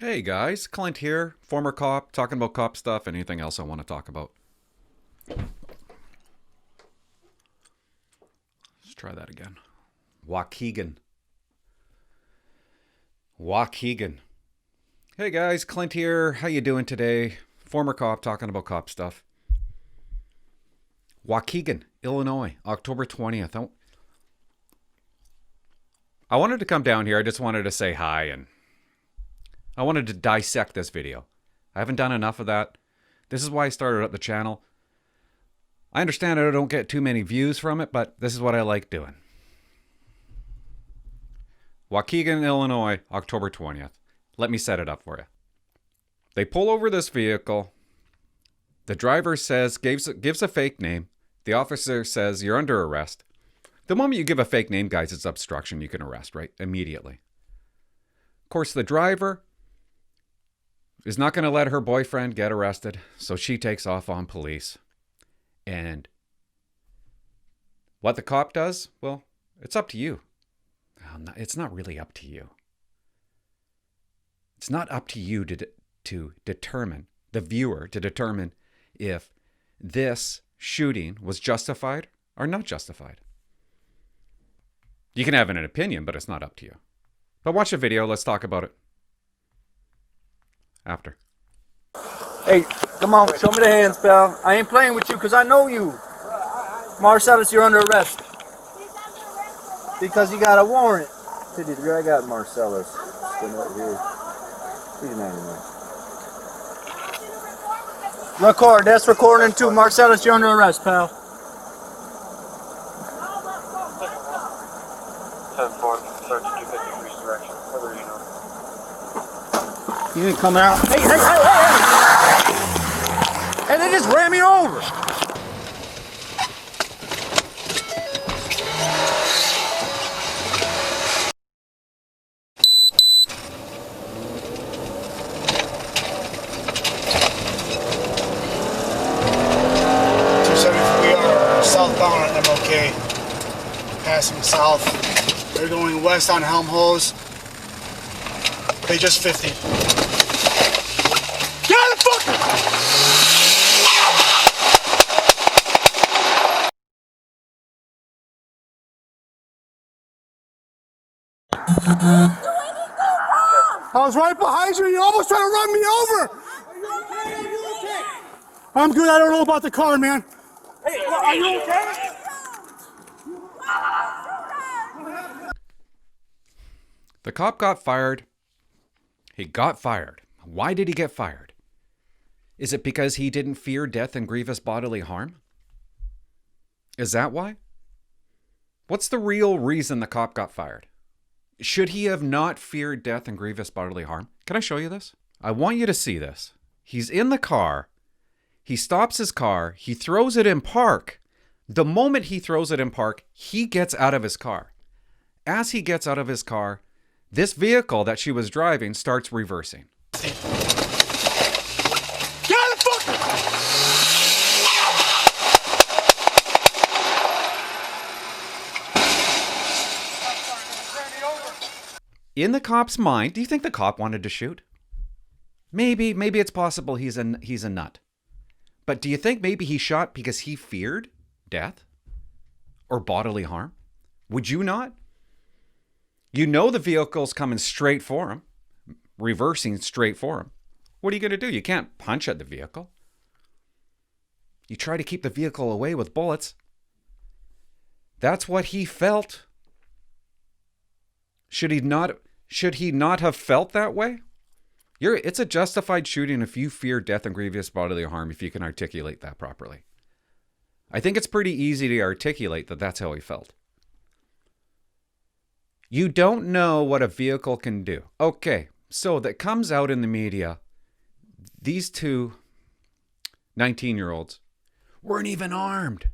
Hey guys, Clint here, former cop, talking about cop stuff, anything else I want to talk about. Let's try that again. Waukegan. Hey guys, Clint here, how you doing today? Former cop, talking about cop stuff. Waukegan, Illinois, October 20th. I wanted to come down here, I just wanted to say hi and I wanted to dissect this video. I haven't done enough of that. This is why I started up the channel. I understand I don't get too many views from it, but this is what I like doing. Waukegan, Illinois, October 20th. Let me set it up for you. They pull over this vehicle. The driver gives a fake name. The officer says, you're under arrest. The moment you give a fake name, guys, it's obstruction. You can arrest, right? Immediately. Of course, the driver is not going to let her boyfriend get arrested, so she takes off on police. And what the cop does, well, it's up to you. It's not really up to you. It's not up to you to determine, the viewer, to determine if this shooting was justified or not justified. You can have an opinion, but it's not up to you. But watch the video, let's talk about it. After. Hey, come on, show me the hands, pal. I ain't playing with you because I know you. Marcellus, you're under arrest. Because you got a warrant. I got Marcellus. Sitting right here. He's an animal. Record, that's recording too. Marcellus, you're under arrest, pal. 10-4, search 250 degrees direction. Whether you know. You ain't coming out. Hey! And they just ran me over. We are southbound on MLK, passing south. They're going west on Helm Hose. They just 50. Get out of the fucker! I was right behind you. You almost tried to run me over. Are you okay? Are you okay? I'm good. I don't know about the car, man. Hey, are you okay? The cop got fired. He got fired. Why did he get fired? Is it because he didn't fear death and grievous bodily harm? Is that why? What's the real reason the cop got fired? Should he have not feared death and grievous bodily harm? Can I show you this? I want you to see this. He's in the car. He stops his car. He throws it in park. The moment he throws it in park, he gets out of his car. As he gets out of his car, this vehicle that she was driving starts reversing. Get out of the fucker! In the cop's mind, do you think the cop wanted to shoot? Maybe it's possible he's a nut. But do you think maybe he shot because he feared death or bodily harm? Would you not? You know the vehicle's coming straight for him, reversing straight for him. What are you going to do? You can't punch at the vehicle. You try to keep the vehicle away with bullets. That's what he felt. Should he not have felt that way? It's a justified shooting if you fear death and grievous bodily harm, if you can articulate that properly. I think it's pretty easy to articulate that that's how he felt. You don't know what a vehicle can do. Okay, so that comes out in the media. These two 19-year-olds weren't even armed.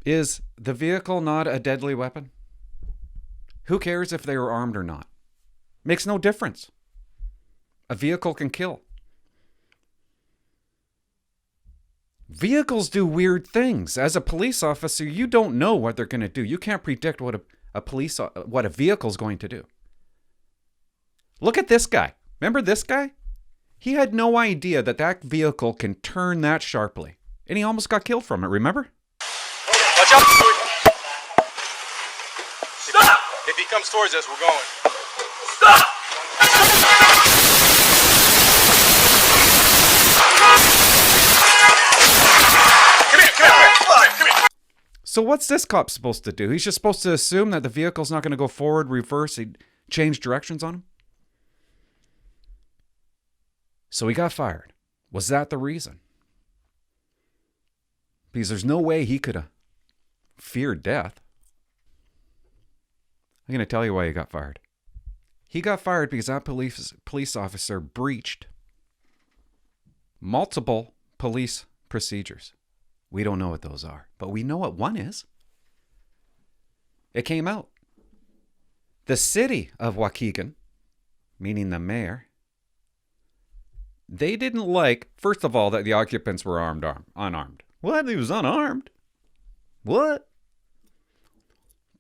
Is the vehicle not a deadly weapon? Who cares if they were armed or not? Makes no difference. A vehicle can kill. Vehicles do weird things. As a police officer, you don't know what they're going to do. You can't predict what a vehicle's going to do. Look at this guy. Remember this guy? He had no idea that that vehicle can turn that sharply. And he almost got killed from it, remember? Watch out! Stop! If he comes towards us, we're going. Stop! Come here. So what's this cop supposed to do? He's just supposed to assume that the vehicle's not going to go forward, reverse, he'd change directions on him? So he got fired. Was that the reason? Because there's no way he could have feared death. I'm going to tell you why he got fired. He got fired because that police officer breached multiple police procedures. We don't know what those are, but we know what one is. It came out. The city of Waukegan, meaning the mayor, they didn't like, first of all, that the occupants were unarmed. What? He was unarmed? What?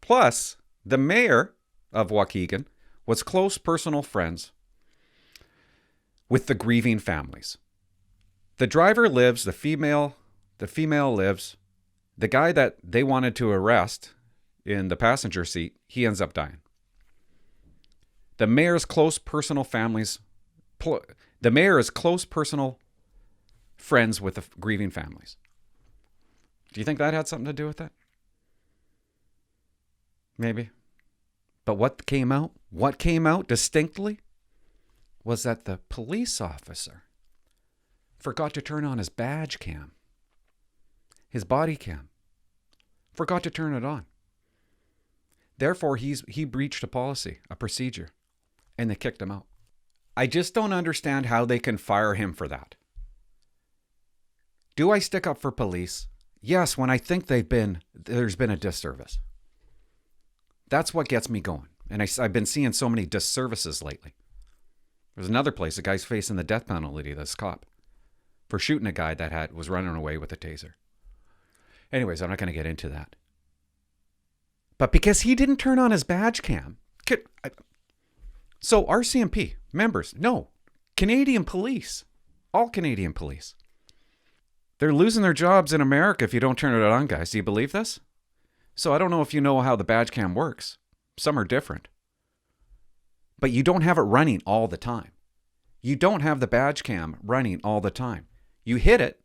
Plus, the mayor of Waukegan was close personal friends with the grieving families. The driver lives, the female lives. The guy that they wanted to arrest in the passenger seat, he ends up dying. The mayor's close personal families, the mayor is close personal friends with the grieving families. Do you think that had something to do with that? Maybe. But what came out? What came out distinctly was that the police officer forgot to turn on his badge cam. His body cam. Forgot to turn it on. Therefore, he breached a policy, a procedure, and they kicked him out. I just don't understand how they can fire him for that. Do I stick up for police? Yes, when I think there's been a disservice. That's what gets me going. And I've been seeing so many disservices lately. There's another place, a guy's facing the death penalty, this cop, for shooting a guy that was running away with a taser. Anyways, I'm not going to get into that. But because he didn't turn on his badge cam. So RCMP members, no. Canadian police, all Canadian police. They're losing their jobs in America if you don't turn it on, guys. Do you believe this? So I don't know if you know how the badge cam works. Some are different. But you don't have it running all the time. You don't have the badge cam running all the time. You hit it,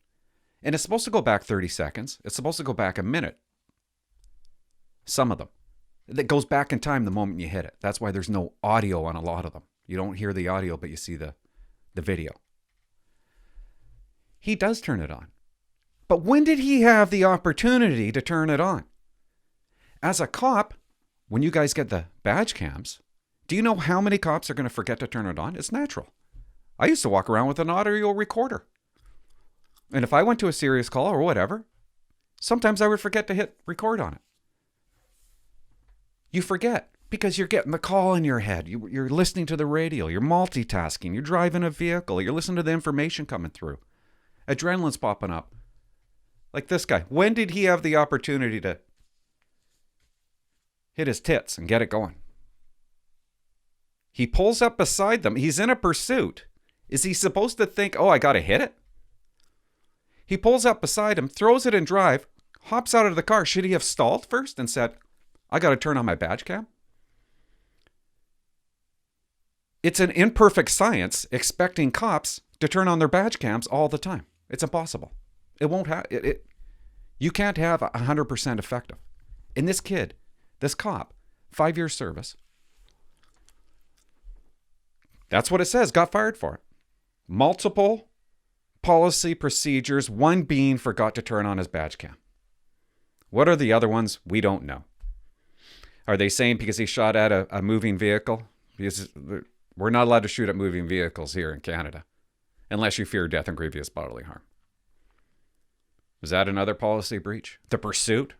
and it's supposed to go back 30 seconds. It's supposed to go back a minute. Some of them. That goes back in time the moment you hit it. That's why there's no audio on a lot of them. You don't hear the audio, but you see the video. He does turn it on. But when did he have the opportunity to turn it on? As a cop, when you guys get the badge cams, do you know how many cops are going to forget to turn it on? It's natural. I used to walk around with an audio recorder. And if I went to a serious call or whatever, sometimes I would forget to hit record on it. You forget because you're getting the call in your head. You're listening to the radio. You're multitasking. You're driving a vehicle. You're listening to the information coming through. Adrenaline's popping up. Like this guy. When did he have the opportunity to hit his tits and get it going? He pulls up beside them. He's in a pursuit. Is he supposed to think, oh, I got to hit it? He pulls up beside him, throws it in drive, hops out of the car. Should he have stalled first and said, I got to turn on my badge cam? It's an imperfect science expecting cops to turn on their badge cams all the time. It's impossible. It won't have it. You can't have 100% effective. And this kid, this cop, 5 years service. That's what it says. Got fired for it. Multiple policy procedures, one being forgot to turn on his badge cam. What are the other ones? We don't know. Are they saying because he shot at a moving vehicle? Because we're not allowed to shoot at moving vehicles here in Canada unless you fear death and grievous bodily harm. Was that another policy breach? The pursuit?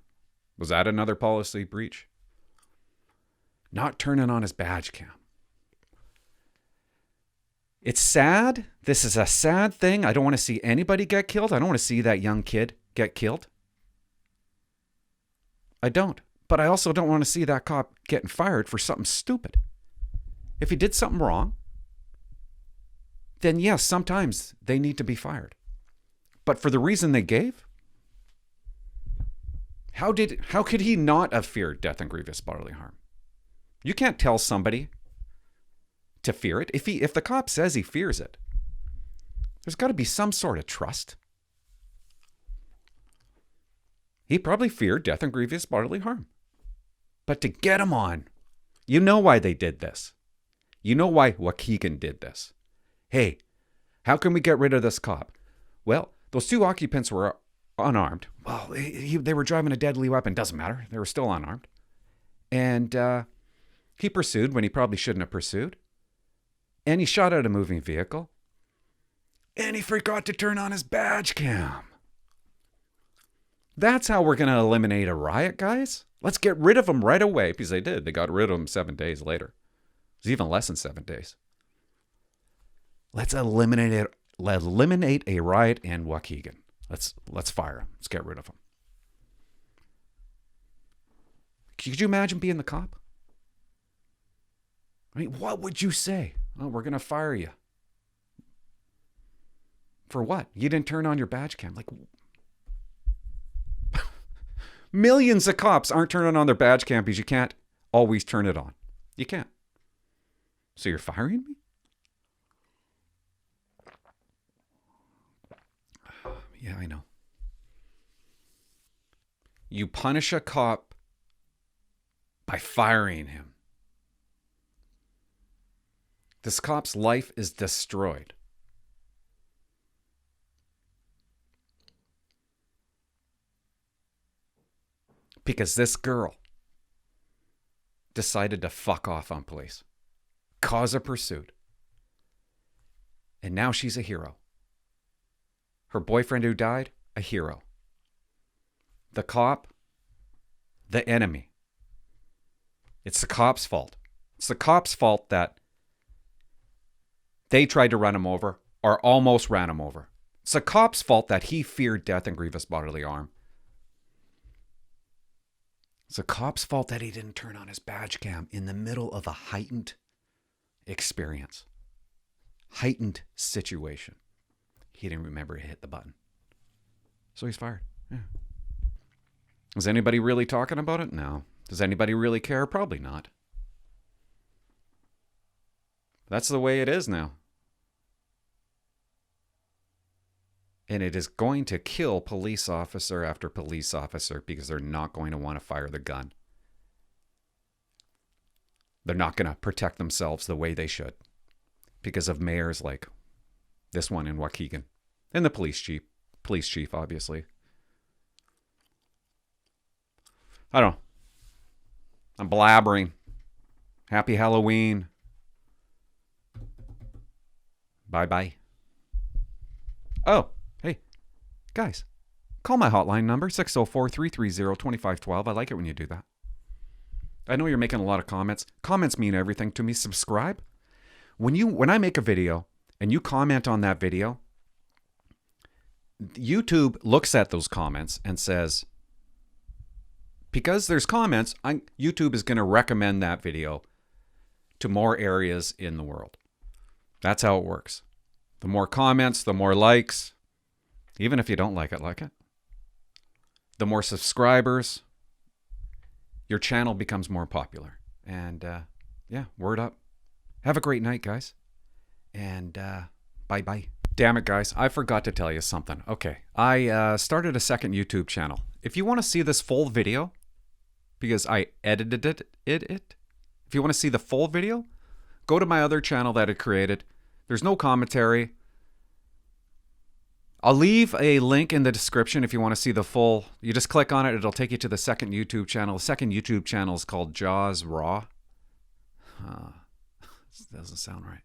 Was that another policy breach? Not turning on his badge cam. It's sad. This is a sad thing. I don't want to see anybody get killed. I don't want to see that young kid get killed. I don't. But I also don't want to see that cop getting fired for something stupid. If he did something wrong, then yes, sometimes they need to be fired. But for the reason they gave, how could he not have feared death and grievous bodily harm? You can't tell somebody to fear it. If the cop says he fears it, there's got to be some sort of trust. He probably feared death and grievous bodily harm. But to get him on, you know why they did this. You know why Waukegan did this. Hey, how can we get rid of this cop? Well, those two occupants were unarmed. Well, they were driving a deadly weapon. Doesn't matter. They were still unarmed. And he pursued when he probably shouldn't have pursued. And he shot at a moving vehicle. And he forgot to turn on his badge cam. That's how we're going to eliminate a riot, guys. Let's get rid of them right away. Because they did. They got rid of them 7 days later. It was even less than 7 days. Let's eliminate it. Let's eliminate a riot in Waukegan. Let's fire him. Let's get rid of him. Could you imagine being the cop? I mean, what would you say? Oh, we're going to fire you. For what? You didn't turn on your badge cam. Like, millions of cops aren't turning on their badge cam because you can't always turn it on. You can't. So you're firing me? Yeah, I know. You punish a cop by firing him. This cop's life is destroyed. Because this girl decided to fuck off on police, cause a pursuit, and now she's a hero. Her boyfriend who died, a hero. The cop, the enemy. It's the cop's fault. It's the cop's fault that they tried to run him over or almost ran him over. It's the cop's fault that he feared death and grievous bodily harm. It's the cop's fault that he didn't turn on his badge cam in the middle of a heightened experience. Heightened situation. He didn't remember to hit the button. So he's fired. Yeah. Is anybody really talking about it? No. Does anybody really care? Probably not. That's the way it is now. And it is going to kill police officer after police officer because they're not going to want to fire the gun. They're not going to protect themselves the way they should because of mayors like this one in Waukegan and the police chief, obviously. I don't know. I'm blabbering. Happy Halloween. Bye-bye. Oh, hey, guys, call my hotline number, 604-330-2512. I like it when you do that. I know you're making a lot of comments. Comments mean everything to me. Subscribe. When I make a video and you comment on that video, YouTube looks at those comments and says, because there's comments, YouTube is going to recommend that video to more areas in the world. That's how it works. The more comments, the more likes. Even if you don't like it. The more subscribers, your channel becomes more popular. And yeah, word up. Have a great night, guys. And bye-bye. Damn it, guys. I forgot to tell you something. Okay, I started a second YouTube channel. If you want to see this full video, because I edited it, if you want to see the full video, go to my other channel that I created. There's no commentary. I'll leave a link in the description if you want to see the full. You just click on it. It'll take you to the second YouTube channel. The second YouTube channel is called Jaws Raw. This doesn't sound right.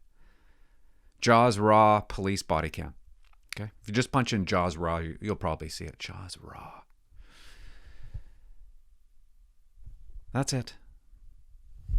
Jaws Raw Police Bodycam. Okay? If you just punch in Jaws Raw, you'll probably see it. Jaws Raw. That's it.